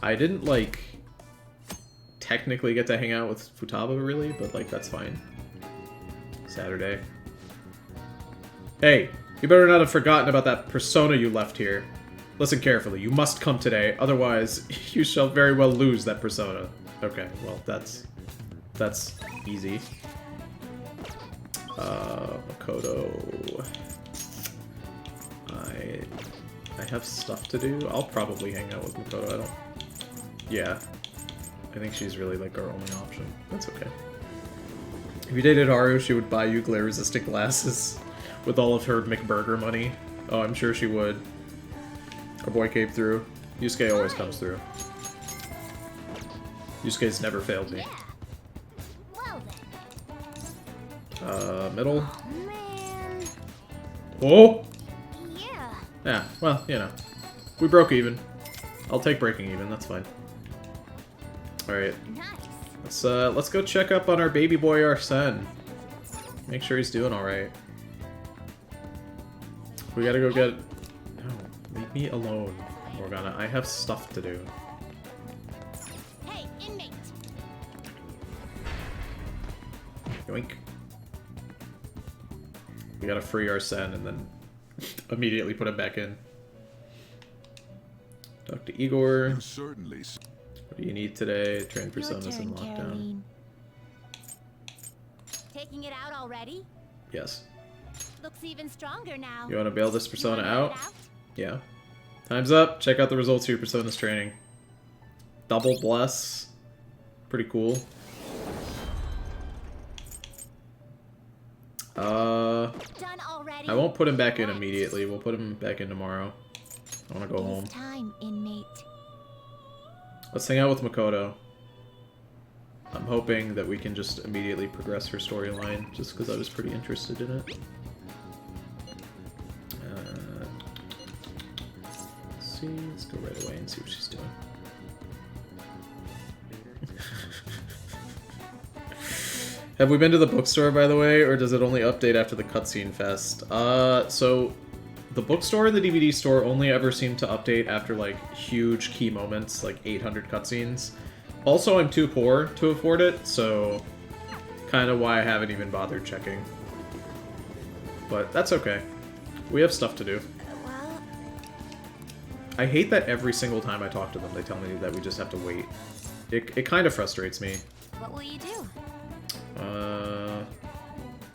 I didn't, like, technically get to hang out with Futaba, really, but, like, that's fine. Saturday. Hey, you better not have forgotten about that persona you left here. Listen carefully, you must come today, otherwise you shall very well lose that persona. Okay, well, that's easy. Makoto... I have stuff to do. I'll probably hang out with Makoto. I don't... Yeah. I think she's really, like, our only option. That's okay. If you dated Haru, she would buy you glare-resistant glasses with all of her McBurger money. Oh, I'm sure she would. Our boy came through. Yusuke always comes through. Yusuke's never failed me. Middle. Oh! Yeah, well, you know. We broke even. I'll take breaking even, that's fine. Alright. Let's go check up on our baby boy Arsene. Make sure he's doing alright. We gotta go get... No, leave me alone, Morgana. I have stuff to do. Hey, inmate. Yoink. We gotta free Arsene and then immediately put him back in. Talk to Igor. Certainly. What do you need today? Train personas in lockdown. Caroline. Taking it out already? Yes. Looks even stronger now. You want to bail this persona You wanna out? bail it out? Yeah. Time's up. Check out the results of your persona's training. Double bless. Pretty cool. Done already? I won't put him back in immediately. We'll put him back in tomorrow. I want to go It is home. time, inmate. Let's hang out with Makoto. I'm hoping that we can just immediately progress her storyline, just because I was pretty interested in it. Let's see, let's go right away and see what she's doing. Have we been to the bookstore, by the way, or does it only update after the cutscene fest? So the bookstore and the DVD store only ever seem to update after, like, huge key moments, like 800 cutscenes. Also, I'm too poor to afford it, so kind of why I haven't even bothered checking. But that's okay. We have stuff to do. Well, I hate that every single time I talk to them, they tell me that we just have to wait. It kind of frustrates me. what will you do?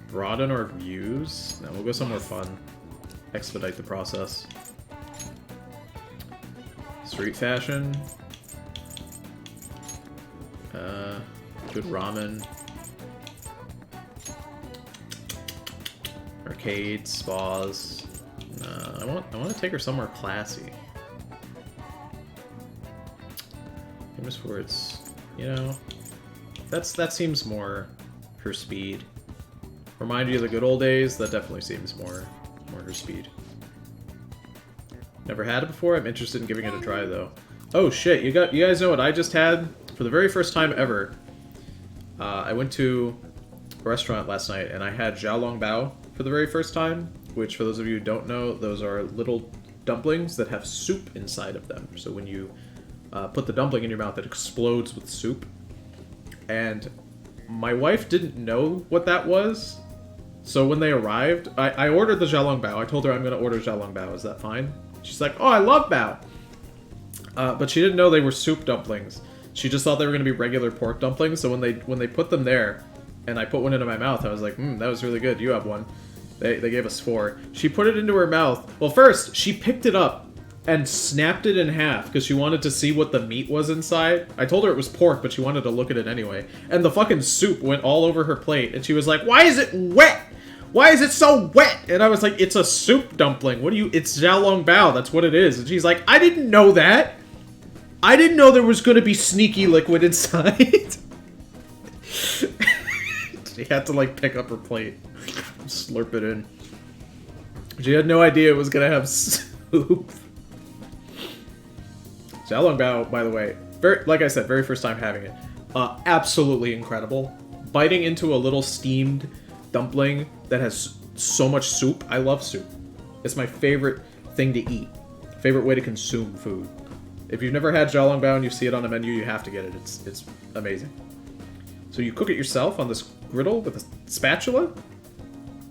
Broaden our views? No, we'll go somewhere fun. Expedite the process. Street fashion. Good ramen. Arcades, spas. I want to take her somewhere classy. Famous words. You know, that seems more her speed. Remind you of the good old days. That definitely seems more her speed. Never had it before. I'm interested in giving it a try though. Oh shit! You guys know what I just had for the very first time ever. I went to a restaurant last night and I had xiaolongbao for the very first time. Which, for those of you who don't know, those are little dumplings that have soup inside of them. So when you put the dumpling in your mouth, it explodes with soup. And my wife didn't know what that was. So when they arrived, I ordered the xiaolongbao. I told her I'm going to order xiaolongbao. Is that fine? She's like, oh, I love bao. But she didn't know they were soup dumplings. She just thought they were going to be regular pork dumplings. So when they put them there, and I put one into my mouth, I was like, that was really good. You have one. They gave us 4. She put it into her mouth. Well, first, she picked it up and snapped it in half because she wanted to see what the meat was inside. I told her it was pork, but she wanted to look at it anyway. And the fucking soup went all over her plate, and she was like, why is it wet? Why is it so wet? And I was like, it's a soup dumpling. It's xiaolongbao. That's what it is. And she's like, I didn't know that. I didn't know there was going to be sneaky liquid inside. She had to, like, pick up her plate. Slurp it in. She had no idea it was going to have soup. Xiaolongbao, by the way, like I said, very first time having it. Absolutely incredible. Biting into a little steamed dumpling that has so much soup. I love soup. It's my favorite thing to eat. Favorite way to consume food. If you've never had Xiaolongbao and you see it on a menu, you have to get it. It's amazing. So you cook it yourself on this griddle with a spatula?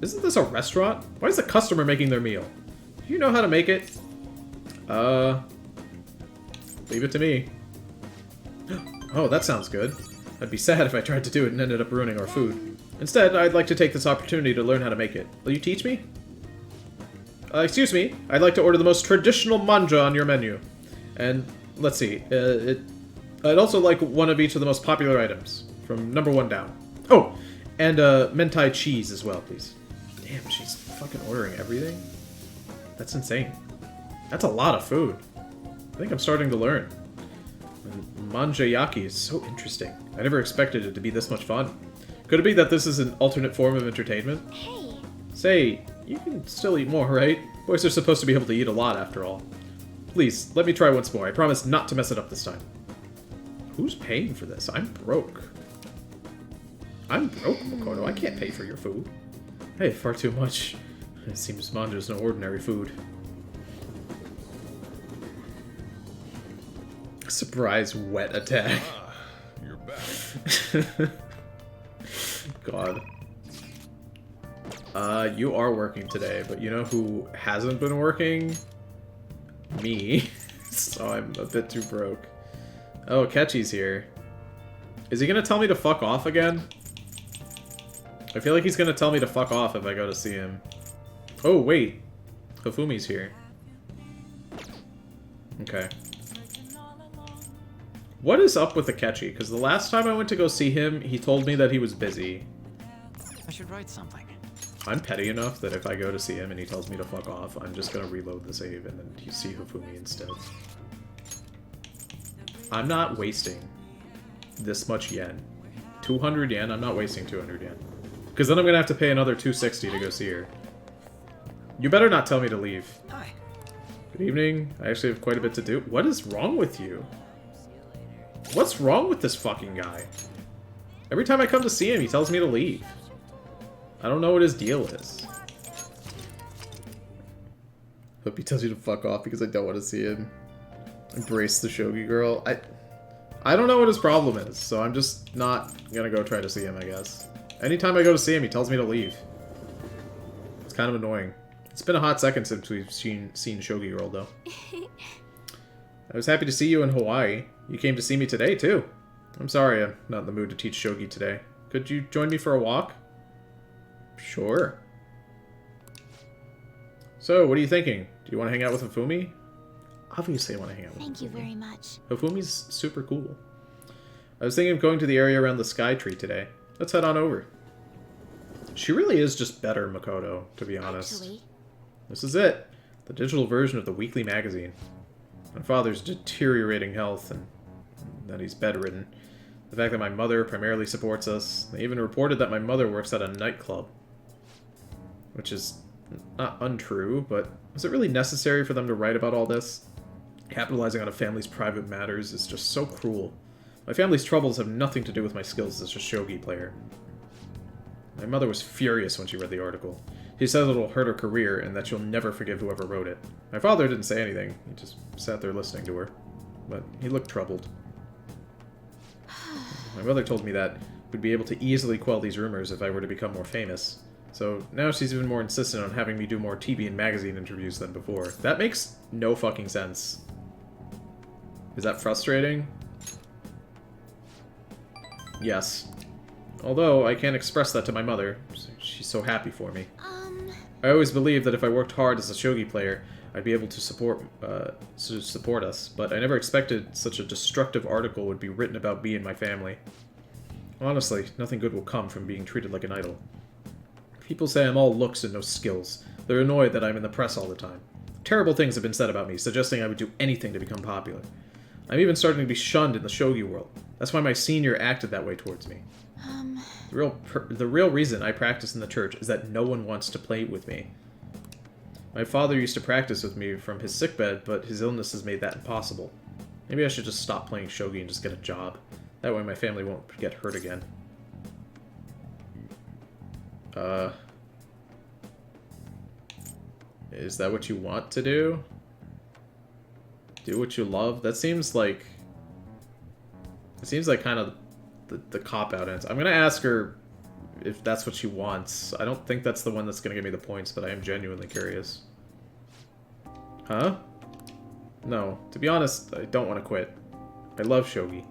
Isn't this a restaurant? Why is the customer making their meal? Do you know how to make it? Leave it to me. Oh, that sounds good. I'd be sad if I tried to do it and ended up ruining our food. Instead, I'd like to take this opportunity to learn how to make it. Will you teach me? Excuse me. I'd like to order the most traditional manja on your menu. And, let's see. I'd also like one of each of the most popular items. From number 1 down. Oh! And, mentai cheese as well, please. Damn, she's fucking ordering everything? That's insane. That's a lot of food. I think I'm starting to learn. And manjayaki is so interesting. I never expected it to be this much fun. Could it be that this is an alternate form of entertainment? Hey. Say, you can still eat more, right? Boys are supposed to be able to eat a lot, after all. Please, let me try once more. I promise not to mess it up this time. Who's paying for this? I'm broke. I'm broke, Makoto. I can't pay for your food. I ate far too much. It seems manja's no ordinary food. Surprise wet attack. Ah, you're back. God. You are working today, but you know who hasn't been working? Me. So I'm a bit too broke. Oh, Ketchy's here. Is he gonna tell me to fuck off again? I feel like he's gonna tell me to fuck off if I go to see him. Oh, wait. Hifumi's here. Okay. What is up with the Ketchy? Because the last time I went to go see him, he told me that he was busy. I should write something. I'm petty enough that if I go to see him and he tells me to fuck off, I'm just gonna reload the save and then you see Hifumi instead. I'm not wasting this much yen. 200 yen? I'm not wasting 200 yen. Because then I'm gonna have to pay another 260 to go see her. You better not tell me to leave. Hi. Good evening. I actually have quite a bit to do. What is wrong with you? What's wrong with this fucking guy? Every time I come to see him, he tells me to leave. I don't know what his deal is. Hope he tells you to fuck off because I don't want to see him. Embrace the shogi girl. I don't know what his problem is, so I'm just not gonna go try to see him, I guess. Anytime I go to see him, he tells me to leave. It's kind of annoying. It's been a hot second since we've seen Shogi Girl, though. I was happy to see you in Hawaii. You came to see me today, too. I'm sorry I'm not in the mood to teach Shogi today. Could you join me for a walk? Sure. So, what are you thinking? Do you want to hang out with Hifumi? Obviously I want to hang out with Thank you Hifumi. very much. Hifumi's super cool. I was thinking of going to the area around the Sky Tree today. Let's head on over. She really is just better, Makoto, to be honest. Actually, This is it. The digital version of the weekly magazine. My father's deteriorating health and that he's bedridden. The fact that my mother primarily supports us. They even reported that my mother works at a nightclub. Which is not untrue, but was it really necessary for them to write about all this? Capitalizing on a family's private matters is just so cruel. My family's troubles have nothing to do with my skills as a shogi player. My mother was furious when she read the article. She says it'll hurt her career and that she'll never forgive whoever wrote it. My father didn't say anything. He just sat there listening to her. But he looked troubled. My mother told me that we'd be able to easily quell these rumors if I were to become more famous. So now she's even more insistent on having me do more TV and magazine interviews than before. That makes no fucking sense. Is that frustrating? Yes. Although, I can't express that to my mother. She's so happy for me. I always believed that if I worked hard as a shogi player, I'd be able to support us, but I never expected such a destructive article would be written about me and my family. Honestly, nothing good will come from being treated like an idol. People say I'm all looks and no skills. They're annoyed that I'm in the press all the time. Terrible things have been said about me, suggesting I would do anything to become popular. I'm even starting to be shunned in the shogi world. That's why my senior acted that way towards me. The real reason I practice in the church is that no one wants to play with me. My father used to practice with me from his sickbed, but his illness has made that impossible. Maybe I should just stop playing shogi and just get a job. That way my family won't get hurt again. Is that what you want to do? Do what you love? That seems like... It seems like kind of the cop-out answer. I'm going to ask her if that's what she wants. I don't think that's the one that's going to give me the points, but I am genuinely curious. Huh? No. To be honest, I don't want to quit. I love shogi.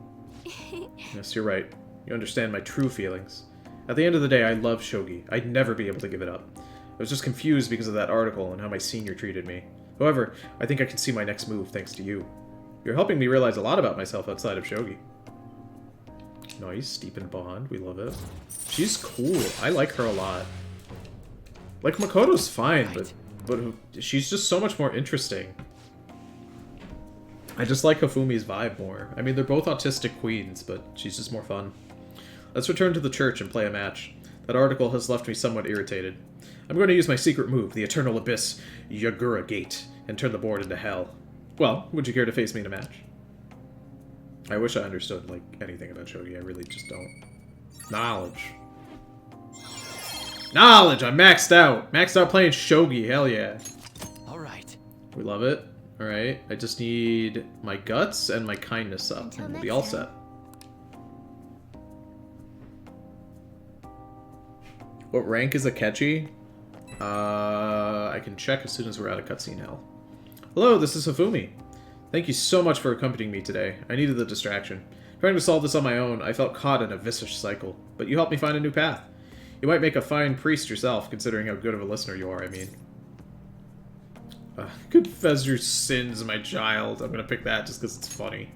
Yes, you're right. You understand my true feelings. At the end of the day, I love shogi. I'd never be able to give it up. I was just confused because of that article and how my senior treated me. However, I think I can see my next move thanks to you. You're helping me realize a lot about myself outside of shogi. Nice, steepened bond. We love it. She's cool. I like her a lot. Like, Makoto's fine, but she's just so much more interesting. I just like Hifumi's vibe more. I mean, they're both autistic queens, but she's just more fun. Let's return to the church and play a match. That article has left me somewhat irritated. I'm going to use my secret move, the Eternal Abyss Yagura Gate, and turn the board into hell. Well, would you care to face me in a match? I wish I understood, like, anything about shogi. I really just don't. Knowledge. Knowledge! I'm maxed out! Maxed out playing shogi, hell yeah. Alright. We love it. Alright, I just need my guts and my kindness up, Until and we'll be next all time. set. What rank is Akechi? I can check as soon as we're out of cutscene hell. Hello, this is Hifumi. Thank you so much for accompanying me today. I needed the distraction. Trying to solve this on my own, I felt caught in a vicious cycle, but you helped me find a new path. You might make a fine priest yourself, considering how good of a listener you are, I mean. Confess your sins, my child. I'm gonna pick that just because it's funny.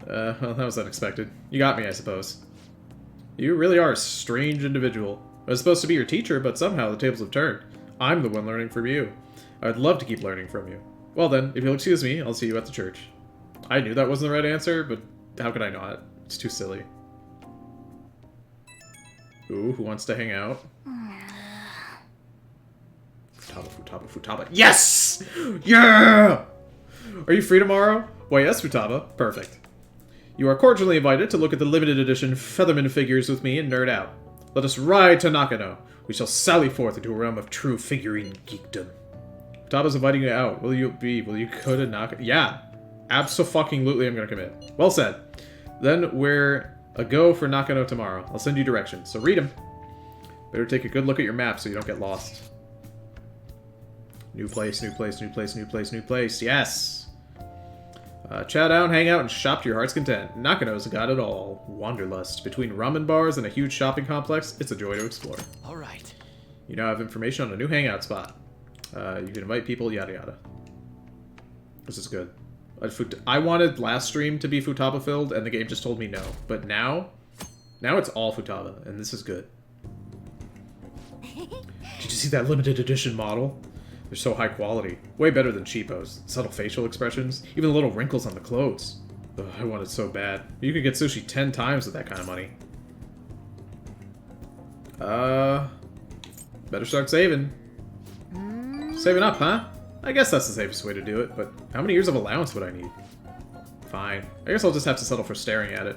Well, that was unexpected. You got me, I suppose. You really are a strange individual. I was supposed to be your teacher, but somehow the tables have turned. I'm the one learning from you. I would love to keep learning from you. Well then, if you'll excuse me, I'll see you at the church. I knew that wasn't the right answer, but how could I not? It's too silly. Ooh, who wants to hang out? Futaba. Yes! Yeah! Are you free tomorrow? Why, yes, Futaba. Perfect. You are cordially invited to look at the limited edition Featherman figures with me and nerd out. Let us ride to Nakano. We shall sally forth into a realm of true figurine geekdom. Futaba's inviting you out. Will you go to Nakano? Yeah. Abso-fucking-lutely I'm gonna commit. Well said. Then we're a go for Nakano tomorrow. I'll send you directions, so read them. Better take a good look at your map so you don't get lost. New place, new place, new place, new place, new place. Yes! Chow down, hang out, and shop to your heart's content. Nakano's got it all. Wanderlust. Between ramen bars and a huge shopping complex, it's a joy to explore. Alright. You now have information on a new hangout spot. You can invite people, yada yada. This is good. I wanted last stream to be Futaba filled, and the game just told me no. But now it's all Futaba, and this is good. Did you see that limited edition model? They're so high quality. Way better than cheapos. Subtle facial expressions, even the little wrinkles on the clothes. Ugh, I want it so bad. You could get sushi 10 times with that kind of money. Better start saving. Saving up, huh? I guess that's the safest way to do it, but how many years of allowance would I need? Fine. I guess I'll just have to settle for staring at it.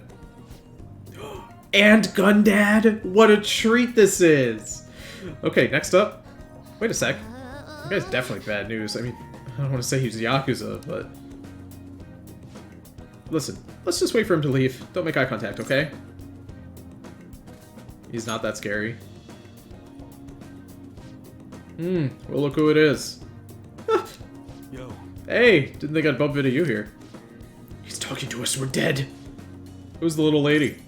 And Gundad! What a treat this is! Okay, next up. Wait a sec. That guy's definitely bad news. I mean, I don't want to say he's Yakuza, but... Listen, let's just wait for him to leave. Don't make eye contact, okay? He's not that scary. Well, look who it is. Yo. Hey, didn't think I'd bump into you here. He's talking to us, we're dead. Who's the little lady?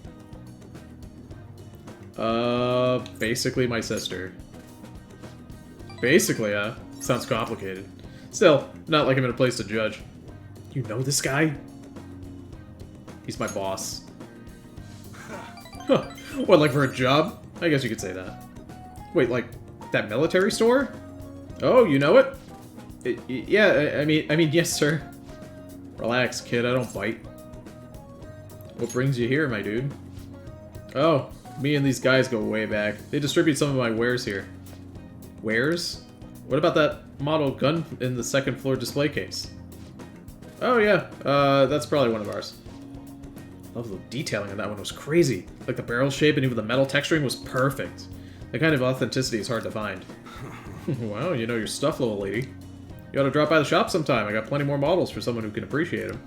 Basically my sister. Basically, sounds complicated. Still, not like I'm in a place to judge. You know this guy? He's my boss. Huh. What, like for a job? I guess you could say that. Wait, like, that military store? Oh, you know it? Yeah, I mean, yes, sir. Relax, kid, I don't bite. What brings you here, my dude? Oh, me and these guys go way back. They distribute some of my wares here. Wares? What about that model gun in the second floor display case? Oh yeah, that's probably one of ours. Love the detailing on that one was crazy. Like the barrel shape and even the metal texturing was perfect. That kind of authenticity is hard to find. Wow, you know your stuff, little lady. You ought to drop by the shop sometime. I got plenty more models for someone who can appreciate them.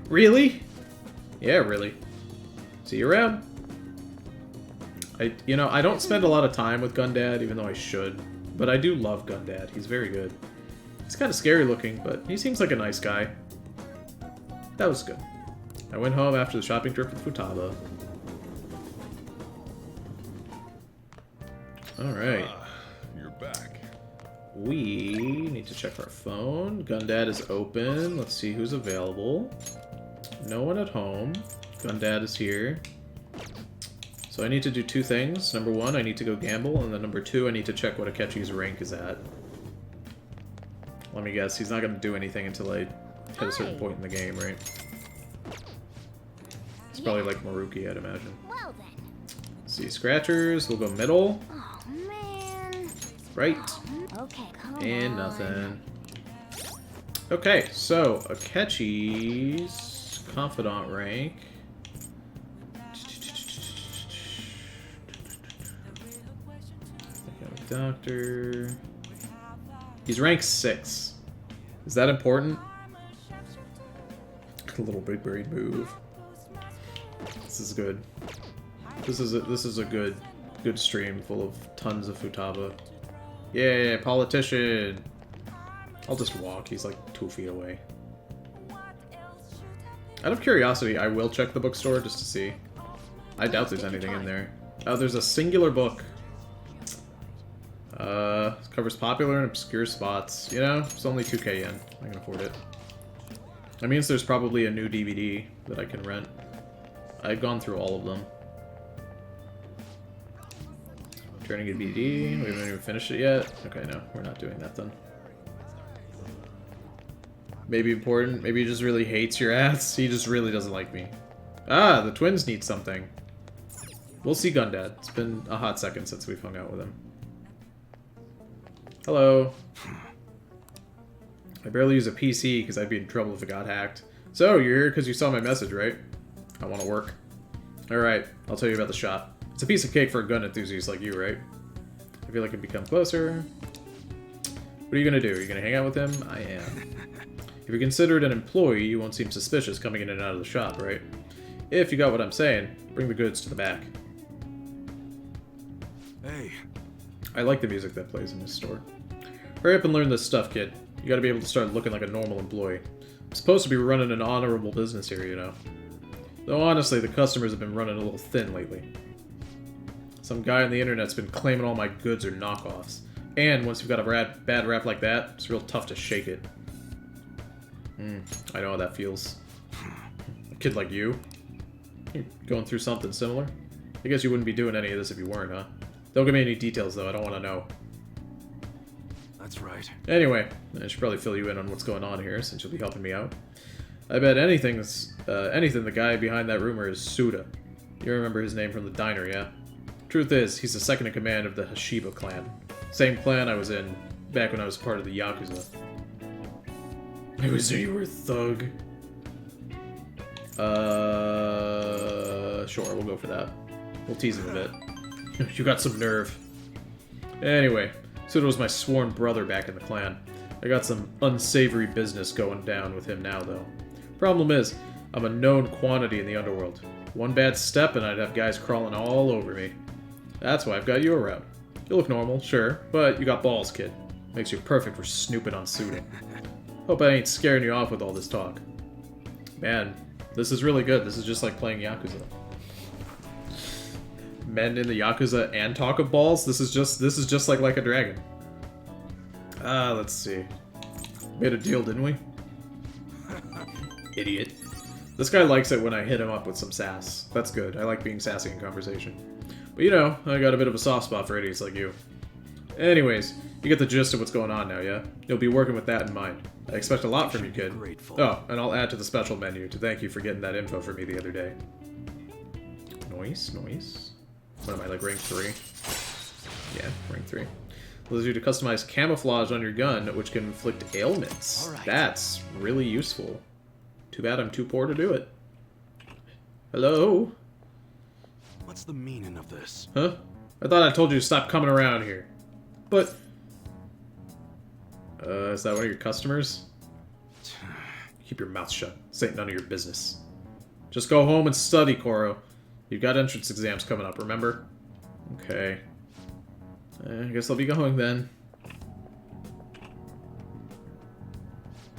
Really? Yeah, really. See you around. I don't spend a lot of time with Gundad, even though I should. But I do love Gundad. He's very good. He's kind of scary looking, but he seems like a nice guy. That was good. I went home after the shopping trip with Futaba. Alright. You're back. We need to check our phone. Gundad is open. Let's see who's available. No one at home. Gundad is here. So I need to do two things. Number one, I need to go gamble, and then number two, I need to check what Akechi's rank is at. Let me guess, he's not going to do anything until I hit a certain point in the game, right? It's probably like Maruki, I'd imagine. Well then. Let's see, Scratchers, we'll go middle. Oh man. Right. Okay, come And on. nothing. Okay, so Akechi's Confidant rank. Doctor. He's rank 6. Is that important? A little big brain move. This is good. This is a good stream full of tons of Futaba. Yeah, politician. I'll just walk. He's like 2 feet away. Out of curiosity, I will check the bookstore just to see. I doubt there's anything in there. Oh, there's a singular book. Covers popular and obscure spots. You know, it's only 2k yen. I can afford it. That means there's probably a new DVD that I can rent. I've gone through all of them. Turning a DVD. We haven't even finished it yet. Okay, no, we're not doing that then. Maybe important. Maybe he just really hates your ass. He just really doesn't like me. Ah, the twins need something. We'll see Gundad. It's been a hot second since we've hung out with him. Hello. I barely use a PC because I'd be in trouble if it got hacked. So, you're here because you saw my message, right? I want to work. Alright, I'll tell you about the shop. It's a piece of cake for a gun enthusiast like you, right? I feel like I can become closer. What are you going to do? Are you going to hang out with him? I am. If you're considered an employee, you won't seem suspicious coming in and out of the shop, right? If you got what I'm saying, bring the goods to the back. Hey. I like the music that plays in this store. Hurry up and learn this stuff, kid. You gotta be able to start looking like a normal employee. I'm supposed to be running an honorable business here, you know. Though honestly, the customers have been running a little thin lately. Some guy on the internet's been claiming all my goods are knockoffs. And once you've got a bad rap like that, it's real tough to shake it. I know how that feels. A kid like you? You're going through something similar? I guess you wouldn't be doing any of this if you weren't, huh? Don't give me any details, though. I don't want to know. That's right. Anyway, I should probably fill you in on what's going on here, since you'll be helping me out. I bet anything the guy behind that rumor is Suda. You remember his name from the diner, yeah? Truth is, he's the second in command of the Hashiba clan. Same clan I was in back when I was part of the Yakuza. I was you were a thug. Sure, we'll go for that. We'll tease him a bit. You got some nerve. Anyway, Suda was my sworn brother back in the clan. I got some unsavory business going down with him now, though. Problem is, I'm a known quantity in the underworld. One bad step and I'd have guys crawling all over me. That's why I've got you around. You look normal, sure, but you got balls, kid. Makes you perfect for snooping on Suda. Hope I ain't scaring you off with all this talk. Man, this is really good. This is just like playing Yakuza. Men in the Yakuza and talk of balls? This is just like a dragon. Let's see. Made a deal, didn't we? Idiot. This guy likes it when I hit him up with some sass. That's good. I like being sassy in conversation. But you know, I got a bit of a soft spot for idiots like you. Anyways, you get the gist of what's going on now, yeah? You'll be working with that in mind. I expect a lot from you, kid. Grateful. Oh, and I'll add to the special menu to thank you for getting that info for me the other day. Nice, nice. What am I, like rank 3? Yeah, rank 3. Allows you to customize camouflage on your gun, which can inflict ailments. All right. That's really useful. Too bad I'm too poor to do it. Hello? What's the meaning of this? Huh? I thought I told you to stop coming around here. But... Is that one of your customers? Keep your mouth shut. This ain't none of your business. Just go home and study, Koro. You've got entrance exams coming up, remember? Okay. I guess I'll be going then.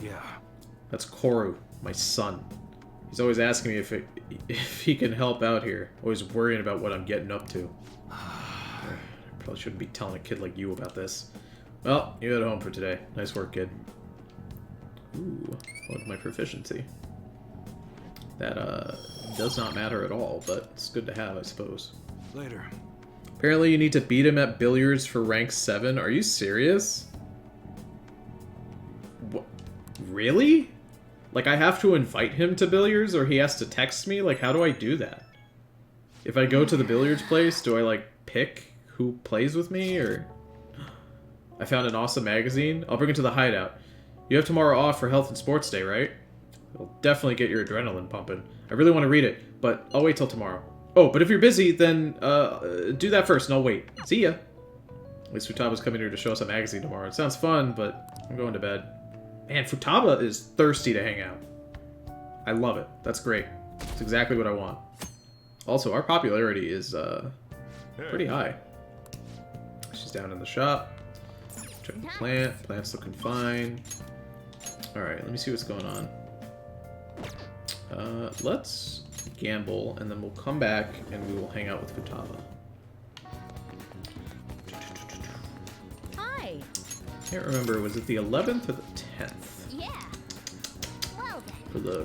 Yeah. That's Koru, my son. He's always asking me if he can help out here. Always worrying about what I'm getting up to. I probably shouldn't be telling a kid like you about this. Well, you head home for today. Nice work, kid. Ooh, what's my proficiency? That, does not matter at all, but it's good to have, I suppose. Later. Apparently you need to beat him at billiards for rank 7. Are you serious? What? Really? Like, I have to invite him to billiards, or he has to text me? Like, how do I do that? If I go to the billiards place, do I, like, pick who plays with me, or... I found an awesome magazine. I'll bring it to the hideout. You have tomorrow off for Health and Sports Day, right? It'll definitely get your adrenaline pumping. I really want to read it, but I'll wait till tomorrow. Oh, but if you're busy, then do that first, and I'll wait. See ya! At least Futaba's coming here to show us a magazine tomorrow. It sounds fun, but I'm going to bed. Man, Futaba is thirsty to hang out. I love it. That's great. It's exactly what I want. Also, our popularity is pretty high. She's down in the shop. Check the plant. Plant's looking fine. Alright, let me see what's going on. Let's gamble, and then we'll come back and we will hang out with Futaba. Hi. Can't remember, was it the 11th or the 10th? Yeah. Well then.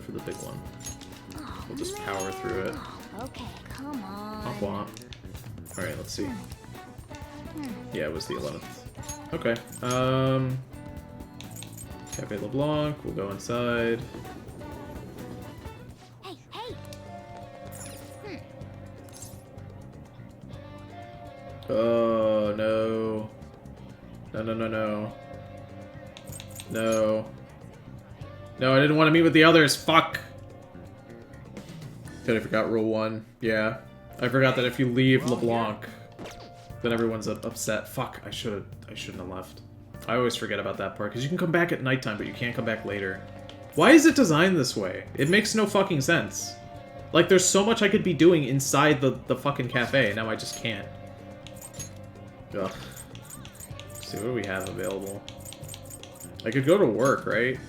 For the big one. Oh, We'll just power through it. Okay, come on. Womp womp. Alright, let's see. Yeah, it was the 11th. Okay. Cafe LeBlanc, we'll go inside. Hey, hey. Oh, no. No, no, no, no. No. No, I didn't want to meet with the others. Fuck! Totally forgot rule 1. Yeah. I forgot that if you leave LeBlanc, then everyone's upset. Fuck, I shouldn't have left. I always forget about that part, because you can come back at nighttime, but you can't come back later. Why is it designed this way? It makes no fucking sense. Like, there's so much I could be doing inside the fucking cafe, and now I just can't. Ugh. Let's see, what do we have available? I could go to work, right?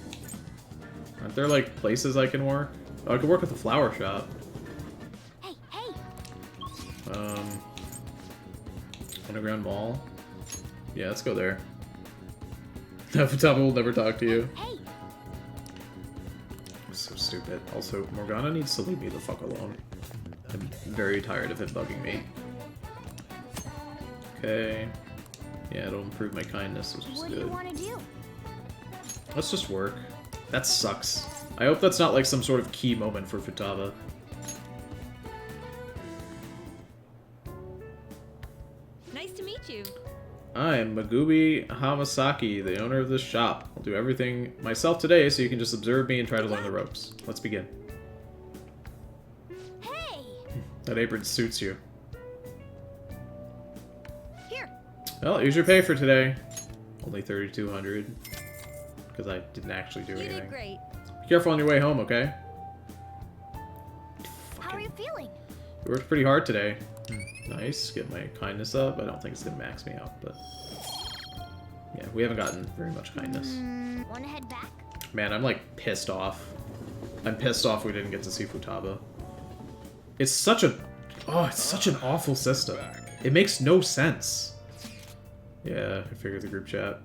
Aren't there, like, places I can work? Oh, I could work at the flower shop. Hey, hey. Underground Mall? Yeah, let's go there. Futaba will never talk to you. Hey. So stupid. Also, Morgana needs to leave me the fuck alone. I'm very tired of him bugging me. Okay. Yeah, it'll improve my kindness, which is What do good. you want to do? Let's just work. That sucks. I hope that's not like some sort of key moment for Futaba. Nice to meet you. I'm Magubi Hamasaki, the owner of this shop. I'll do everything myself today, so you can just observe me and try to learn the ropes. Let's begin. Hey. That apron suits you. Here. Well, here's your pay for today. Only 3,200. Because I didn't actually do You anything. did great. Be careful on your way home, okay? How are you feeling? You worked pretty hard today. Nice. Get my kindness up. I don't think it's going to max me out, but... Yeah, we haven't gotten very much kindness. Want to head back? Man, I'm like pissed off. I'm pissed off we didn't get to see Futaba. It's such a... Oh, it's such an awful system. It makes no sense. Yeah, I figured the group chat.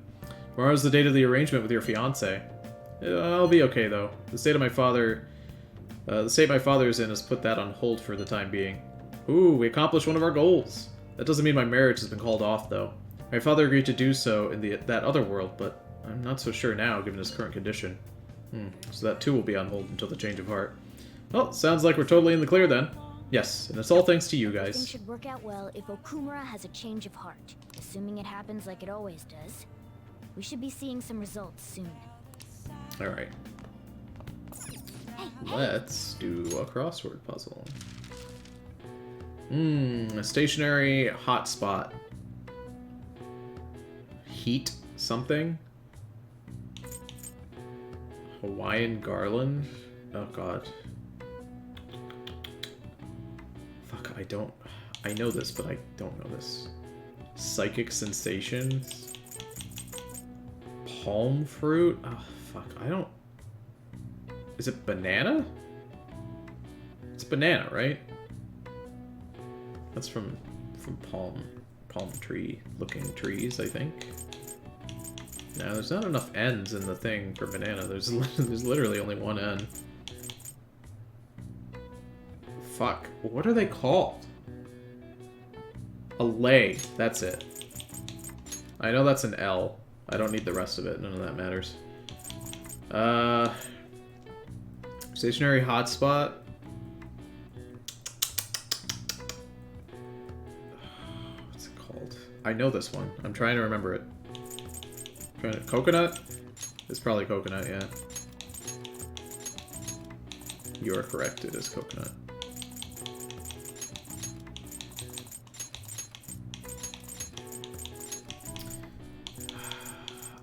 Tomorrow's the date of the arrangement with your fiance. I'll be okay, though. The state my father is in has put that on hold for the time being. Ooh, we accomplished one of our goals. That doesn't mean my marriage has been called off, though. My father agreed to do so in that other world, but I'm not so sure now, given his current condition. So that too will be on hold until the change of heart. Well, sounds like we're totally in the clear then. Yes, and it's all thanks to you Things guys. should work out well if Okumura has a change of heart. Assuming it happens like it always does. We should be seeing some results soon. Alright, Hey, hey. let's do a crossword puzzle. A stationary hotspot. Heat something? Hawaiian garland? Oh god. Fuck, I know this, but I don't know this. Psychic sensations? Palm fruit? Oh, fuck, I don't... Is it banana? It's banana, right? That's from palm tree looking trees, I think. No, there's not enough N's in the thing for banana. There's literally only one N. Fuck. What are they called? A lei. That's it. I know that's an L. I don't need the rest of it. None of that matters. Stationary hotspot. What's it called? I know this one. I'm trying to remember it. Coconut? It's probably coconut, yeah. You are correct, it is coconut.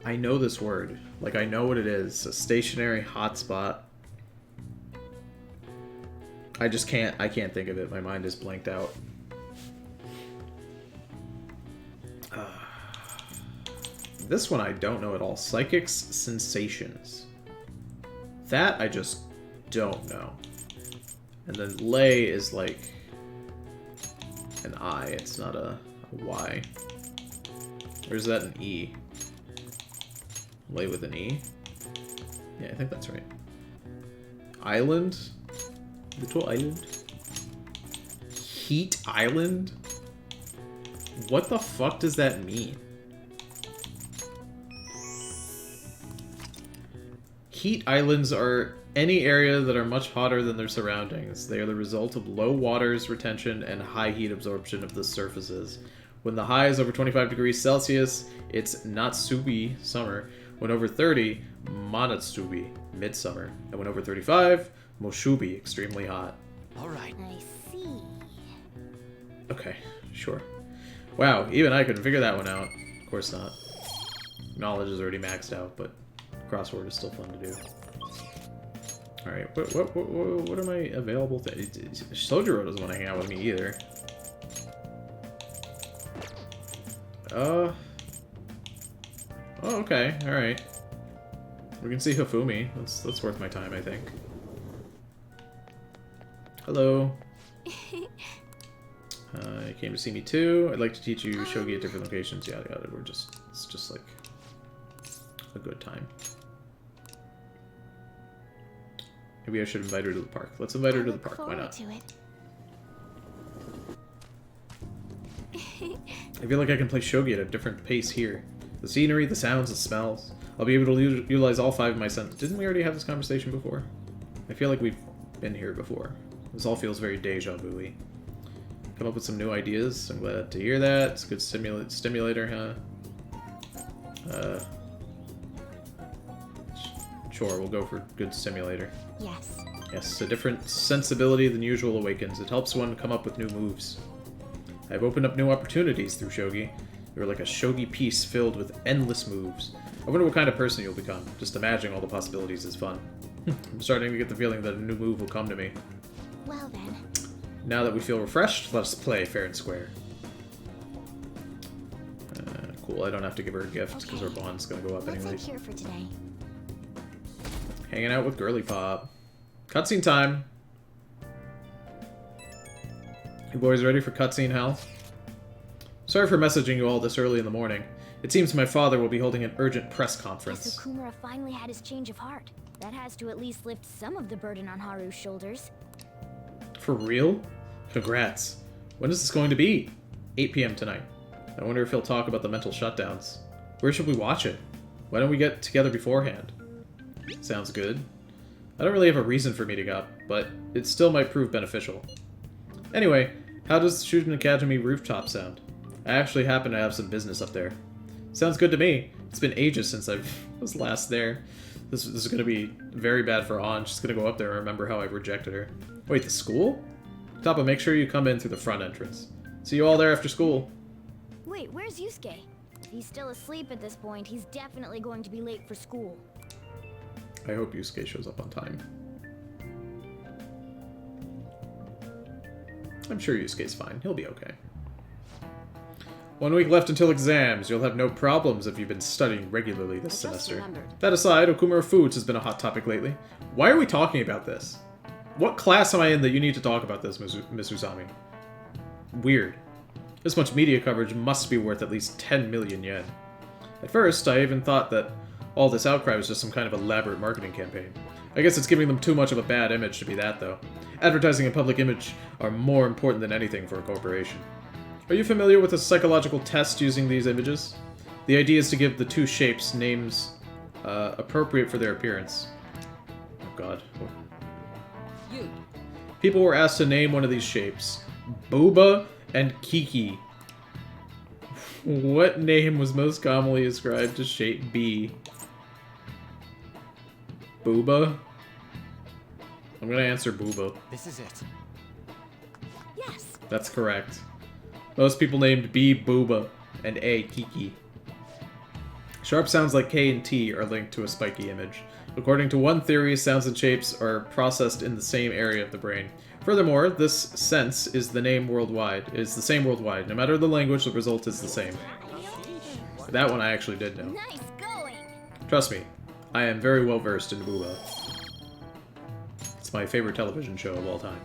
I know this word. Like, I know what it is. A stationary hotspot. I can't think of it. My mind is blanked out. This one I don't know at all. Psychic's sensations. That I just don't know. And then lei is like an I. It's not a Y. Or is that an E? Lei with an E? Yeah, I think that's right. Island? Little island? Heat island? What the fuck does that mean? Heat islands are any area that are much hotter than their surroundings. They are the result of low water's retention and high heat absorption of the surfaces. When the high is over 25 degrees Celsius, it's Natsubi, summer. When over 30, Manatsubi, midsummer. And when over 35, Moshubi, extremely hot. All right. I see. Okay, sure. Wow, even I couldn't figure that one out. Of course not. Knowledge is already maxed out, but crossword is still fun to do. Alright, what am I available to? Sojiro doesn't want to hang out with me either. Oh, okay, alright. We can see Hifumi. That's worth my time, I think. Hello. You came to see me too. I'd like to teach you shogi at different locations. Yada yada. It's just like a good time. Maybe I should invite her to the park. Let's invite her to the park. Why not? I feel like I can play shogi at a different pace here. The scenery, the sounds, the smells. I'll be able to utilize all 5 of my senses. Didn't we already have this conversation before? I feel like we've been here before. This all feels very deja vu-y. Come up with some new ideas. I'm glad to hear that. It's a good stimulator, huh? Sure, we'll go for good simulator. Yes. Yes, a different sensibility than usual awakens. It helps one come up with new moves. I've opened up new opportunities through shogi. You're like a shogi piece filled with endless moves. I wonder what kind of person you'll become. Just imagining all the possibilities is fun. I'm starting to get the feeling that a new move will come to me. Well then. Now that we feel refreshed, let us play fair and square. Cool, I don't have to give her a gift because our bond's gonna go up anyways. Let's head here for today. Hanging out with Girly Pop. Cutscene time! You boys ready for cutscene hell? Sorry for messaging you all this early in the morning. It seems my father will be holding an urgent press conference. So Kumura finally had his change of heart. That has to at least lift some of the burden on Haru's shoulders. For real? Congrats. When is this going to be? 8 p.m. tonight. I wonder if he'll talk about the mental shutdowns. Where should we watch it? Why don't we get together beforehand? Sounds good. I don't really have a reason for meeting up, but it still might prove beneficial. Anyway, how does the Shujin Academy rooftop sound? I actually happen to have some business up there. Sounds good to me. It's been ages since I was last there. This is going to be very bad for Ann. She's going to go up there and remember how I rejected her. Wait, the school? Toppa, make sure you come in through the front entrance. See you all there after school. Wait, where's Yusuke? If he's still asleep at this point, he's definitely going to be late for school. I hope Yusuke shows up on time. I'm sure Yusuke's fine. He'll be okay. 1 week left until exams. You'll have no problems if you've been studying regularly this semester. That aside, Okumura Foods has been a hot topic lately. Why are we talking about this? What class am I in that you need to talk about this, Miss Usami? Weird. This much media coverage must be worth at least 10 million yen. At first, I even thought that all this outcry was just some kind of elaborate marketing campaign. I guess it's giving them too much of a bad image to be that, though. Advertising and public image are more important than anything for a corporation. Are you familiar with the psychological test using these images? The idea is to give the two shapes names appropriate for their appearance. Oh god. You. People were asked to name one of these shapes. Booba and Kiki. What name was most commonly ascribed to shape B? Booba? I'm gonna answer Booba. This is it. Yes. That's correct. Most people named B Booba and A Kiki. Sharp sounds like K and T are linked to a spiky image. According to one theory, sounds and shapes are processed in the same area of the brain. Furthermore, this sense is the same worldwide. No matter the language, the result is the same. That one I actually did know. Nice going. Trust me, I am very well versed in Booba. It's my favorite television show of all time.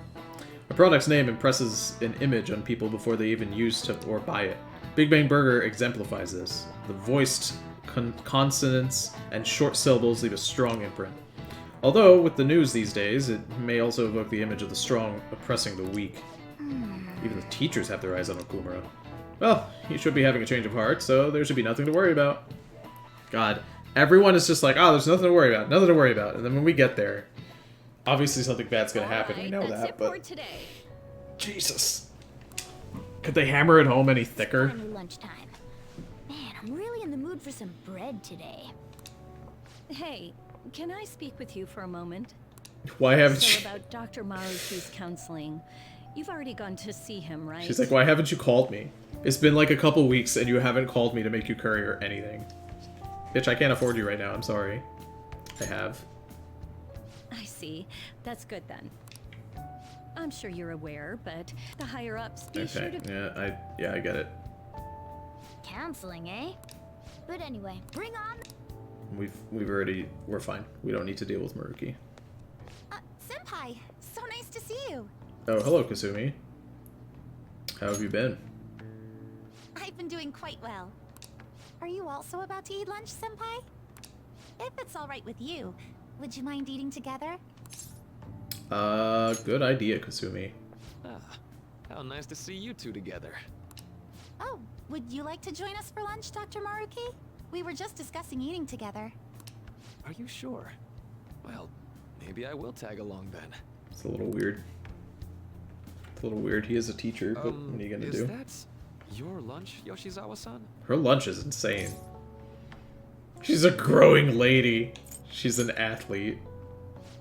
A product's name impresses an image on people before they even use to or buy it. Big Bang Burger exemplifies this. The voiced consonants and short syllables leave a strong imprint. Although, with the news these days, it may also evoke the image of the strong oppressing the weak. Even the teachers have their eyes on Okumura. Well, he should be having a change of heart, so there should be nothing to worry about. God, everyone is just like, oh, there's nothing to worry about, nothing to worry about. And then when we get there, obviously something bad's gonna happen, we know That's that, it but... for today. Jesus. Could they hammer it home any thicker? Finally lunchtime. Man, I'm really in the mood for some bread today. Hey, can I speak with you for a moment? Why haven't So you... about Dr. Maruki's counseling. You've already gone to see him, right? She's like, why haven't you called me? It's been like a couple weeks and you haven't called me to make you curry or anything. Bitch, I can't afford you right now, I'm sorry. I have. I see. That's good then. I'm sure you're aware, but the higher ups be sure Okay, to... yeah, I get it. Counseling, eh? But anyway, bring on... We're fine. We don't need to deal with Maruki. Senpai, so nice to see you. Oh, hello, Kasumi. How have you been? I've been doing quite well. Are you also about to eat lunch, Senpai? If it's alright with you, would you mind eating together? Good idea, Kasumi. Ah, how nice to see you two together. Oh, would you like to join us for lunch, Dr. Maruki? We were just discussing eating together. Are you sure? Well, maybe I will tag along then. It's a little weird. It's a little weird. He is a teacher, but what are you gonna do? Is that your lunch, Yoshizawa-san? Her lunch is insane. She's a growing lady. She's an athlete.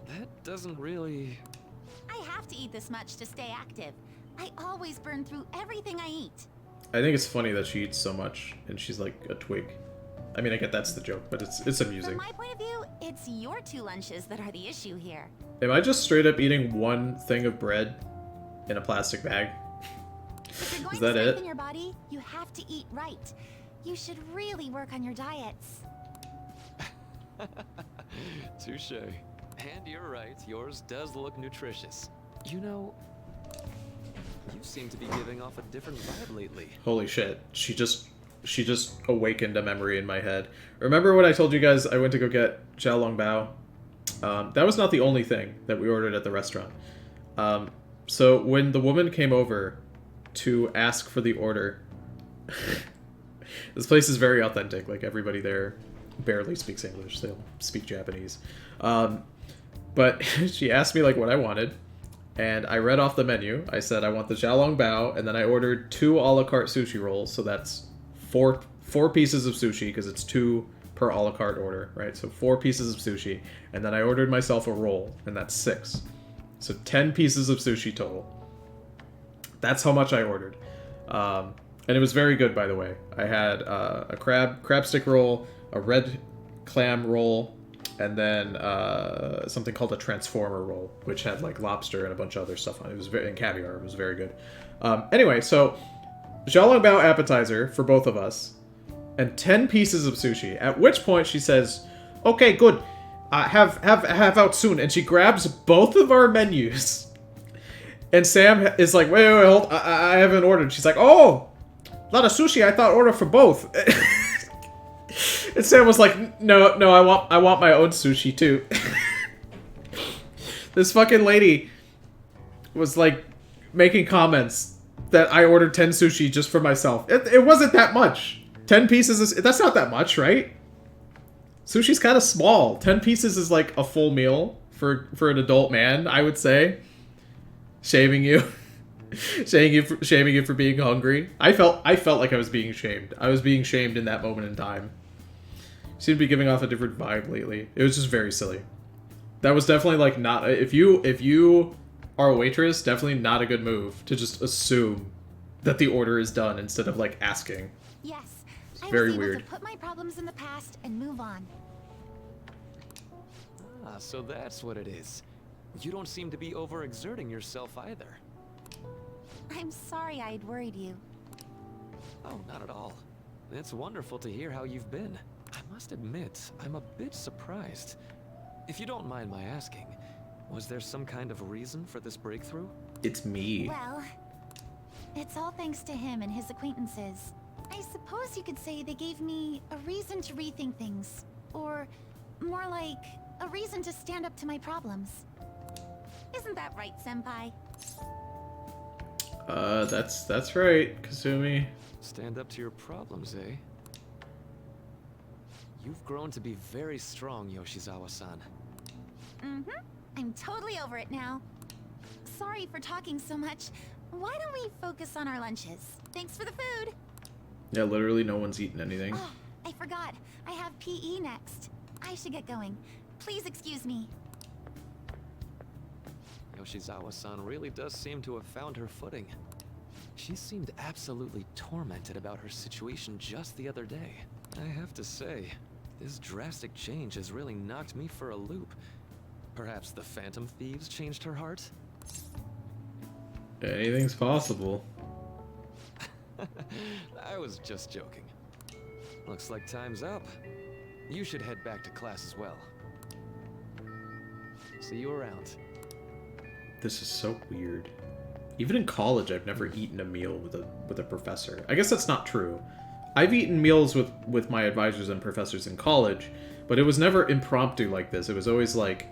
That doesn't really... I have to eat this much to stay active. I always burn through everything I eat. I think it's funny that she eats so much, and she's like a twig. I mean, I get that's the joke, but it's amusing. From my point of view, it's your two lunches that are the issue here. Am I just straight up eating one thing of bread in a plastic bag? If you're going Is to that it? strengthen your body, you have to eat right. You should really work on your diets. Touche. And you're right, yours does look nutritious. You know, you seem to be giving off a different vibe lately. Holy shit. She just awakened a memory in my head. Remember when I told you guys I went to go get Xiaolong Bao? That was not the only thing that we ordered at the restaurant. So when the woman came over to ask for the order, this place is very authentic. Like, everybody there barely speaks English. They'll speak Japanese. But she asked me, like, what I wanted. And I read off the menu. I said I want the Xiaolong Bao, and then I ordered 2 a la carte sushi rolls. So that's four pieces of sushi, because it's 2 per a la carte order, right? So 4 pieces of sushi. And then I ordered myself a roll, and that's 6. So 10 pieces of sushi total. That's how much I ordered. And it was very good, by the way. I had a crab stick roll, a red clam roll, and then something called a transformer roll, which had like lobster and a bunch of other stuff on it. It was very, and caviar. It was very good. Anyway, so Xiaolongbao appetizer for both of us, and 10 pieces of sushi. At which point she says, "Okay, good. Have out soon." And she grabs both of our menus. And Sam is like, "Wait, hold. I haven't ordered." She's like, "Oh, a lot of sushi. I thought order for both." And Sam was like, no, I want my own sushi too. This fucking lady was like making comments that I ordered 10 sushi just for myself. It wasn't that much. 10 pieces that's not that much, right? Sushi's kind of small. 10 pieces is like a full meal for an adult man, I would say. Shaming you. Shaming you for being hungry. I felt like I was being shamed. I was being shamed in that moment in time. Seemed to be giving off a different vibe lately. It was just very silly. That was definitely like not, if you are a waitress, definitely not a good move to just assume that the order is done instead of like asking. Yes, It's very I was able weird. to put my problems in the past and move on. Ah, so that's what it is. You don't seem to be overexerting yourself either. I'm sorry I had worried you. Oh, not at all. It's wonderful to hear how you've been. I must admit, I'm a bit surprised. If you don't mind my asking, was there some kind of reason for this breakthrough? It's me. Well, it's all thanks to him and his acquaintances. I suppose you could say they gave me a reason to rethink things. Or, more like, a reason to stand up to my problems. Isn't that right, Senpai? That's right, Kasumi. Stand up to your problems, eh? You've grown to be very strong, Yoshizawa-san. Mm-hmm. I'm totally over it now. Sorry for talking so much. Why don't we focus on our lunches? Thanks for the food. Yeah, literally no one's eaten anything. Oh, I forgot. I have PE next. I should get going. Please excuse me. Yoshizawa-san really does seem to have found her footing. She seemed absolutely tormented about her situation just the other day. I have to say, this drastic change has really knocked me for a loop. Perhaps the Phantom Thieves changed her heart? Anything's possible. I was just joking. Looks like time's up. You should head back to class as well. See you around. This is so weird. Even in college, I've never eaten a meal with a professor. I guess that's not true. I've eaten meals with my advisors and professors in college, but it was never impromptu like this. It was always like,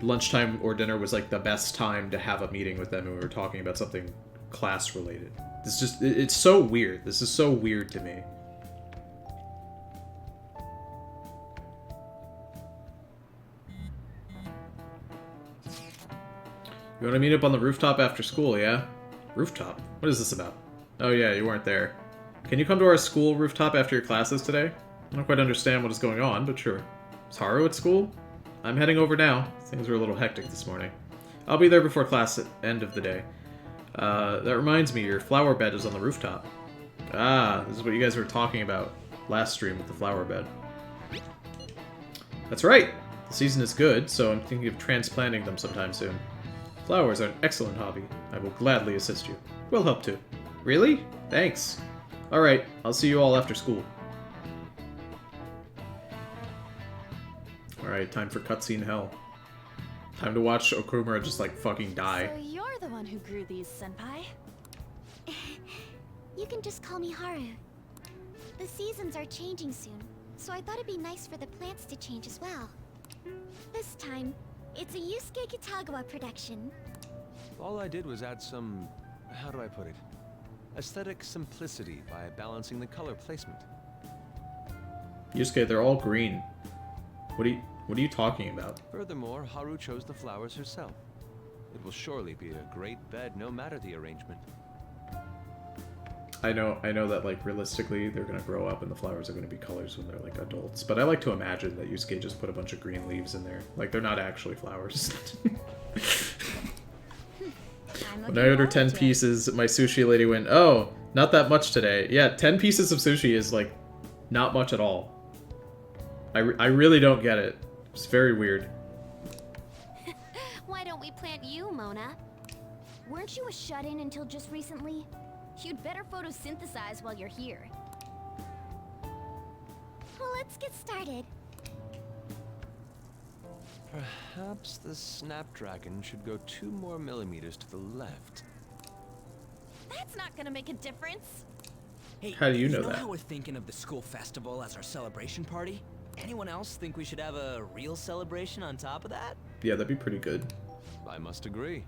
lunchtime or dinner was like the best time to have a meeting with them, and we were talking about something class related. It's so weird. This is so weird to me. You want to meet up on the rooftop after school, yeah? Rooftop? What is this about? Oh yeah, you weren't there. Can you come to our school rooftop after your classes today? I don't quite understand what is going on, but sure. Is Haru at school? I'm heading over now. Things were a little hectic this morning. I'll be there before class at end of the day. That reminds me, your flower bed is on the rooftop. Ah, this is what you guys were talking about last stream with the flower bed. That's right! The season is good, so I'm thinking of transplanting them sometime soon. Flowers are an excellent hobby. I will gladly assist you. We'll help too. Really? Thanks. Alright, I'll see you all after school. Alright, time for cutscene hell. Time to watch Okumura just like fucking die. So you're the one who grew these, Senpai? You can just call me Haru. The seasons are changing soon, so I thought it'd be nice for the plants to change as well. This time, it's a Yusuke Kitagawa production. All I did was add some, how do I put it, aesthetic simplicity by balancing the color placement. Yusuke, they're all green. What are you talking about? Furthermore, Haru chose the flowers herself. It will surely be a great bed no matter the arrangement. I know that like realistically they're gonna grow up and the flowers are gonna be colors when they're like adults. But I like to imagine that Yusuke just put a bunch of green leaves in there. Like they're not actually flowers. When I ordered 10 pieces, my sushi lady went, "Oh, not that much today." Yeah, 10 pieces of sushi is like not much at all. I really don't get it. It's very weird. Why don't we plant you, Mona? Weren't you a shut-in until just recently? You'd better photosynthesize while you're here. Well, let's get started. Perhaps the Snapdragon should go 2 more millimeters to the left. That's not gonna make a difference. Hey, How do you know that? how we're thinking of the school festival as our celebration party? Anyone else think we should have a real celebration on top of that? Yeah, that'd be pretty good. I must agree.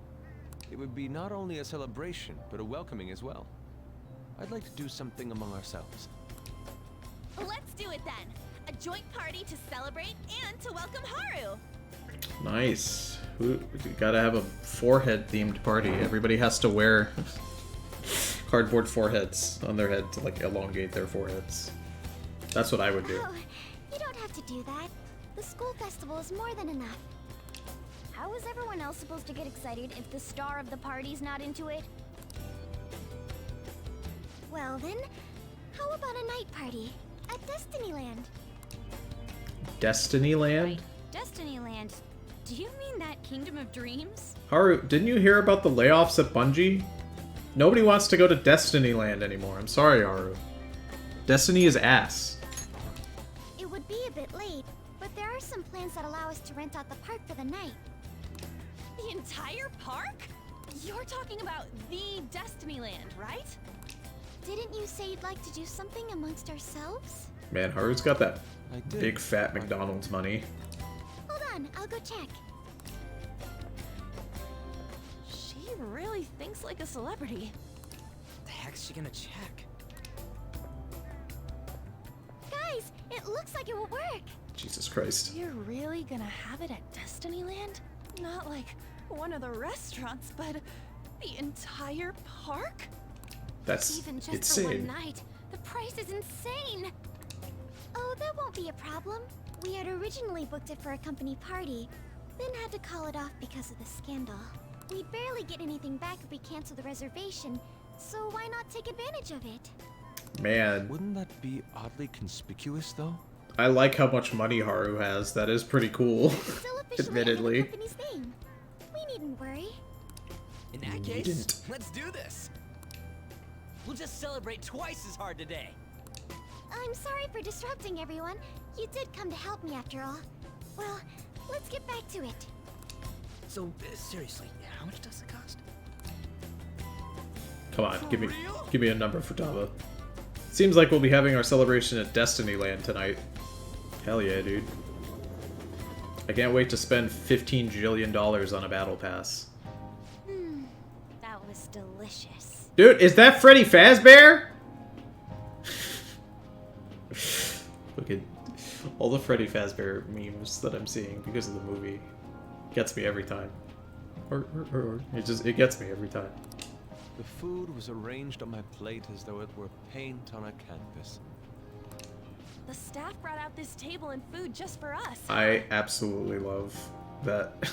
It would be not only a celebration, but a welcoming as well. I'd like to do something among ourselves. Let's do it then. A joint party to celebrate and to welcome Haru. Nice. We gotta have a forehead-themed party. Everybody has to wear cardboard foreheads on their head to like elongate their foreheads. That's what I would do. Oh, you don't have to do that. The school festival is more than enough. How is everyone else supposed to get excited if the star of the party's not into it? Well then, how about a night party at Destinyland? Destinyland? Destinyland. Do you mean that Kingdom of Dreams? Haru, didn't you hear about the layoffs at Bungie? Nobody wants to go to Destinyland anymore. I'm sorry, Haru. Destiny is ass. It would be a bit late, but there are some plans that allow us to rent out the park for the night. The entire park? You're talking about the Destinyland, right? Didn't you say you'd like to do something amongst ourselves? Man, Haru's got that I did. big fat McDonald's money. Hold on, I'll go check. She really thinks like a celebrity. The heck's she gonna check? Guys, it looks like it will work. Jesus Christ. You're really gonna have it at Destinyland? Not like one of the restaurants, but the entire park? That's Even just for one insane. night, the price is insane. Oh, that won't be a problem. We had originally booked it for a company party, then had to call it off because of the scandal. We'd barely get anything back if we cancel the reservation, so why not take advantage of it? Man, Wouldn't that be oddly conspicuous, though? I like how much money Haru has. That is pretty cool. It's still officially Admittedly. under the company's name. We needn't worry. In that You case, didn't. let's do this. We'll just celebrate twice as hard today. I'm sorry for disrupting everyone. You did come to help me after all. Well, let's get back to it. So, seriously, how much does it cost? Come on, give me a number, Futaba. Seems like we'll be having our celebration at Destinyland tonight. Hell yeah, dude. I can't wait to spend $15 jillion on a battle pass. That was delicious. Dude, is that Freddy Fazbear? Look at all the Freddy Fazbear memes that I'm seeing because of the movie. Gets me every time. It gets me every time. The food was arranged on my plate as though it were paint on a canvas. The staff brought out this table and food just for us. I absolutely love that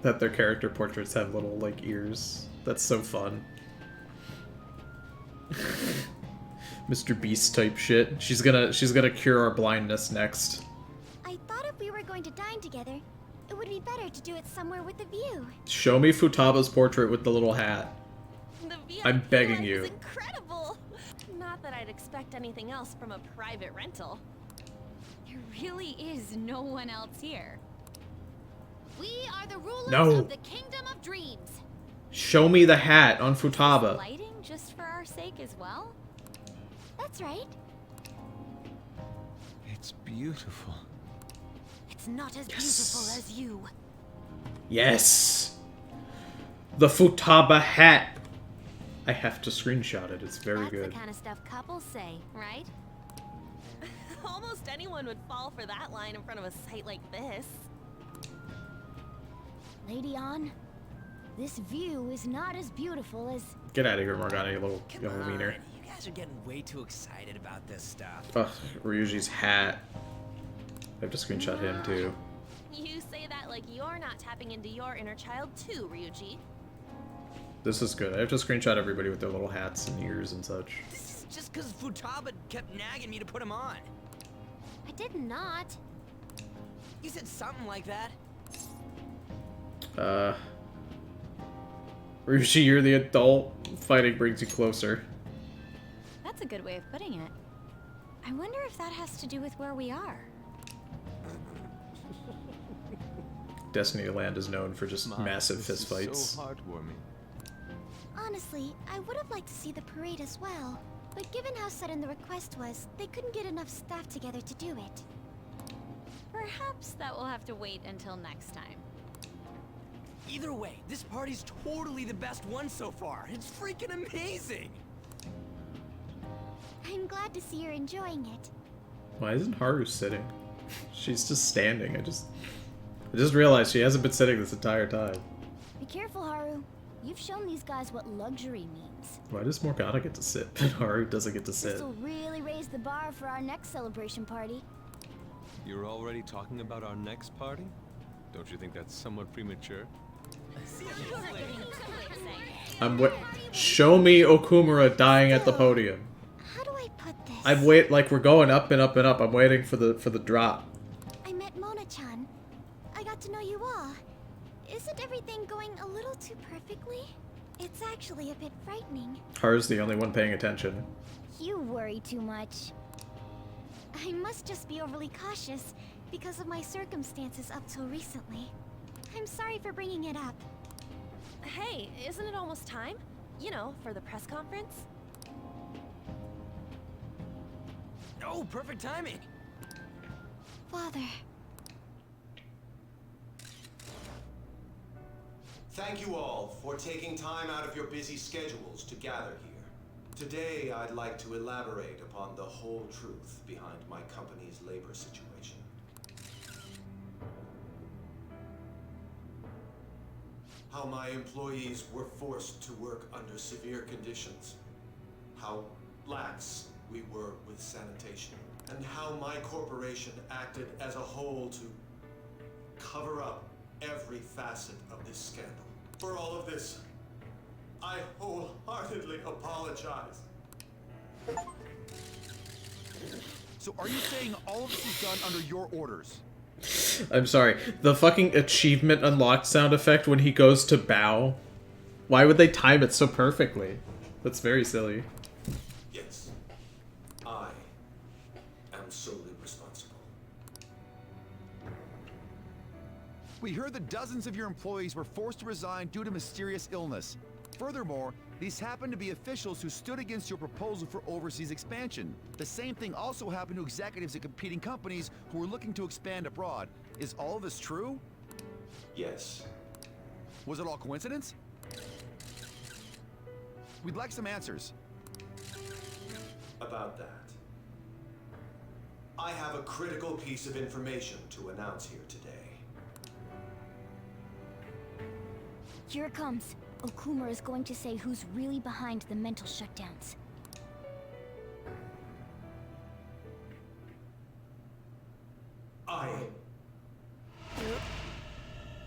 that their character portraits have little like ears. That's so fun. Mr. Beast type shit. She's gonna cure our blindness next. I thought if we were going to dine together, it would be better to do it somewhere with a view. Show me Futaba's portrait with the little hat. The VIP I'm begging life you. is incredible. Not that I'd expect anything else from a private rental. There really is no one else here. We are the rulers No. of the Kingdom of Dreams. Show me the hat on Futaba. Lighting just for our sake as well? That's right. It's beautiful. It's not as Yes. beautiful as you. Yes! The Futaba hat! I have to screenshot it, it's very That's good. the kind of stuff couples say, right? Almost anyone would fall for that line in front of a site like this. Lady An, this view is not as beautiful as... Get out of here, Morgana, you little Come young on, wiener. you guys are getting way too excited about this stuff. Ugh, Ryuji's hat. I have to screenshot him too. You say that like you're not tapping into your inner child too, Ryuji. This is good. I have to screenshot everybody with their little hats and ears and such. This is just because Futaba kept nagging me to put him on. I did not. You said something like that. Ryushi, you're the adult. Fighting brings you closer. That's a good way of putting it. I wonder if that has to do with where we are. Destiny Land is known for just massive This fistfights. is so heartwarming. Honestly, I would have liked to see the parade as well. But given how sudden the request was, they couldn't get enough staff together to do it. Perhaps that will have to wait until next time. Either way, this party's totally the best one so far. It's freaking amazing. I'm glad to see you're enjoying it. Why isn't Haru sitting? She's just standing. I just realized she hasn't been sitting this entire time. Be careful, Haru. You've shown these guys what luxury means. Why does Morgana get to sit, but Haru doesn't get to sit? This will really raise the bar for our next celebration party. You're already talking about our next party? Don't you think that's somewhat premature? Show me Okumura dying at the podium. How do I put this? I'm like we're going up and up and up. I'm waiting for the drop. I met Mona-chan. I got to know you all. Isn't everything going a little too perfectly? It's actually a bit frightening. Haru's the only one paying attention. You worry too much. I must just be overly cautious because of my circumstances up till recently. I'm sorry for bringing it up. Hey, isn't it almost time? You know, for the press conference? Oh, perfect timing. Father. Thank you all for taking time out of your busy schedules to gather here. Today, I'd like to elaborate upon the whole truth behind my company's labor situation. How my employees were forced to work under severe conditions. How lax we were with sanitation. And how my corporation acted as a whole to cover up every facet of this scandal. For all of this, I wholeheartedly apologize. So are you saying all of this was done under your orders? I'm sorry. The fucking achievement unlocked sound effect when he goes to bow. Why would they time it so perfectly? That's very silly. Yes, I am solely responsible. We heard that dozens of your employees were forced to resign due to mysterious illness. Furthermore, these happened to be officials who stood against your proposal for overseas expansion. The same thing also happened to executives at competing companies who were looking to expand abroad. Is all of this true? Yes. Was it all coincidence? We'd like some answers. About that, I have a critical piece of information to announce here today. Here it comes. Okumura is going to say who's really behind the mental shutdowns.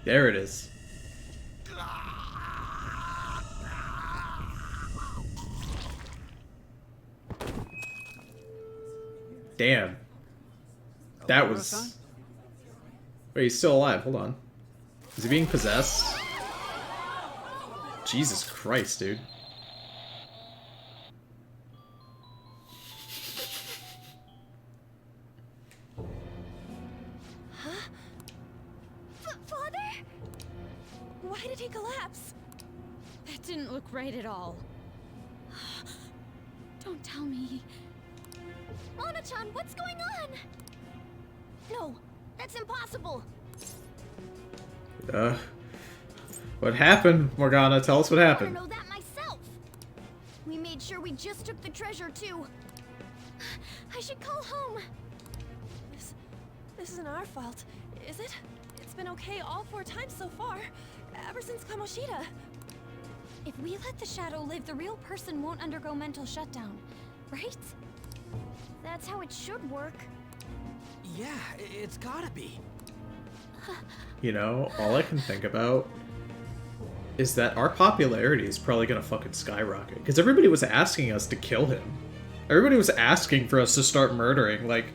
There it is. Damn. That was... Wait, he's still alive. Hold on. Is he being possessed? Jesus Christ, dude. Huh? Father? Why did he collapse? That didn't look right at all. Don't tell me. Mona-chan, what's going on? No, that's impossible. What happened, Morgana? Tell us what happened. I know that myself. We made sure we just took the treasure too. I should call home. This isn't our fault, is it? It's been okay all 4 times so far, ever since Kamoshida. If we let the shadow live, the real person won't undergo mental shutdown, right? That's how it should work. Yeah, it's gotta be. You know, all I can think about is that our popularity is probably gonna fucking skyrocket. Because everybody was asking us to kill him. Everybody was asking for us to start murdering. Like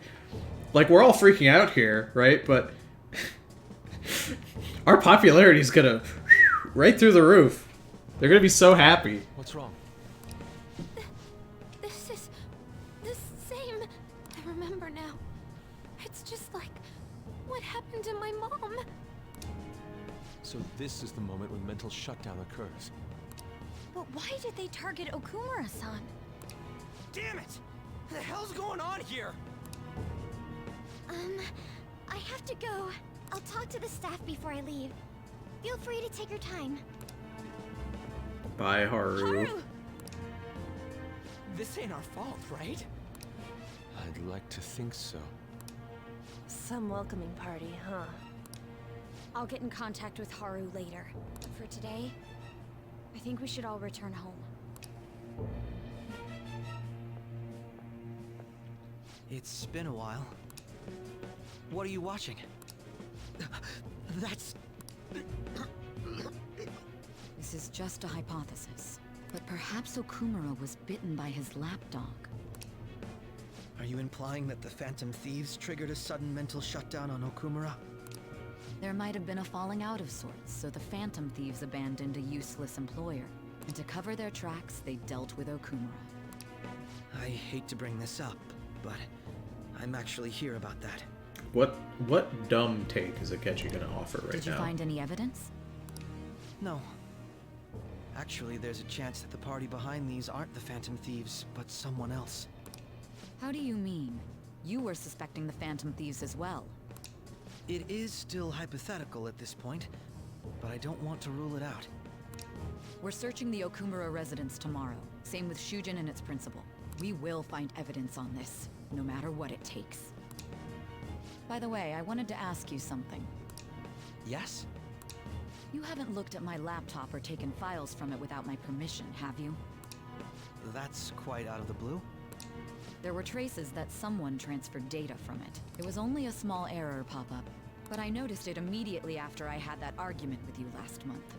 we're all freaking out here, right? But Our popularity is gonna right through the roof. They're gonna be so happy. What's wrong? This is the same. I remember now. It's just like what happened to my mom. So this is the moment when mental shutdown occurs. But why did they target Okumura-san? Damn it! What the hell's going on here? I have to go. I'll talk to the staff before I leave. Feel free to take your time. Bye, Haru. This ain't our fault, right? I'd like to think so. Some welcoming party, huh? I'll get in contact with Haru later. For today, I think we should all return home. It's been a while. What are you watching? That's... This is just a hypothesis, but perhaps Okumura was bitten by his lapdog. Are you implying that the Phantom Thieves triggered a sudden mental shutdown on Okumura? There might have been a falling out of sorts, so the Phantom Thieves abandoned a useless employer. And to cover their tracks, they dealt with Okumura. I hate to bring this up, but I'm actually here about that. What dumb take is Akechi gonna offer right now? Did you find any evidence? No. Actually, there's a chance that the party behind these aren't the Phantom Thieves, but someone else. How do you mean? You were suspecting the Phantom Thieves as well. It is still hypothetical at this point, but I don't want to rule it out. We're searching the Okumura residence tomorrow. Same with Shujin and its principal. We will find evidence on this, no matter what it takes. By the way, I wanted to ask you something. Yes? You haven't looked at my laptop or taken files from it without my permission, have you? That's quite out of the blue. There were traces that someone transferred data from it. It was only a small error pop-up, but I noticed it immediately after I had that argument with you last month.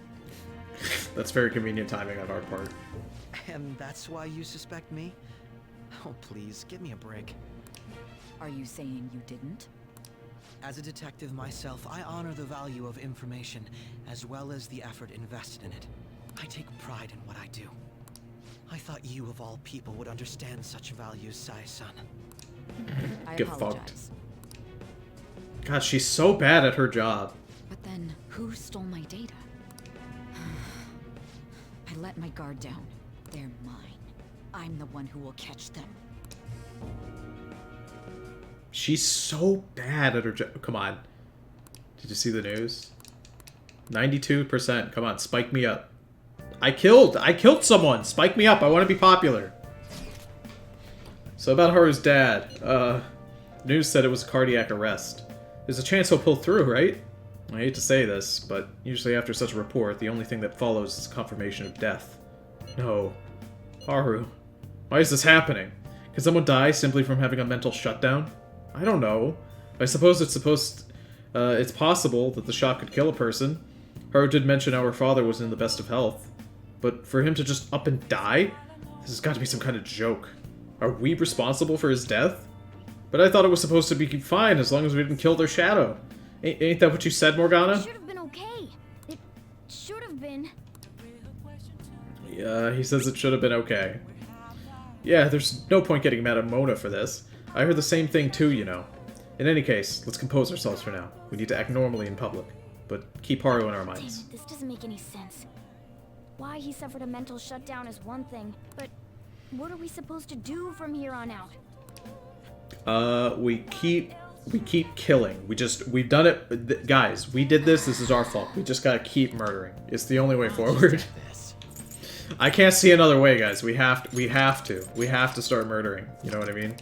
That's very convenient timing on our part. And that's why you suspect me? Oh, please, give me a break. Are you saying you didn't? As a detective myself, I honor the value of information, as well as the effort invested in it. I take pride in what I do. I thought you, of all people, would understand such values, Sai-san. I Get apologize. fucked. God, she's so bad at her job. But then, who stole my data? I let my guard down. They're mine. I'm the one who will catch them. She's so bad at her job. Come on. Did you see the news? 92%. Come on, spike me up. I killed someone. Spike me up. I want to be popular. So about Haru's dad. News said it was a cardiac arrest. There's a chance he'll pull through, right? I hate to say this, but usually after such a report, the only thing that follows is confirmation of death. No. Haru. Why is this happening? Can someone die simply from having a mental shutdown? I don't know. I suppose it's possible that the shock could kill a person. Haru did mention our father was in the best of health. But for him to just up and die? This has got to be some kind of joke. Are we responsible for his death? But I thought it was supposed to be fine as long as we didn't kill their shadow. Ain't that what you said, Morgana? It should have been okay. It should have been. Yeah, he says it should have been okay. Yeah, there's no point getting mad at Mona for this. I heard the same thing too, you know. In any case, let's compose ourselves for now. We need to act normally in public, but keep Haru in our Damn minds. it, this doesn't make any sense. Why he suffered a mental shutdown is one thing, but what are we supposed to do from here on out? We keep killing. We've done it, guys. We did this. This is our fault. We just gotta keep murdering. It's the only way forward. I can't see another way, guys. We have to start murdering. You know what I mean?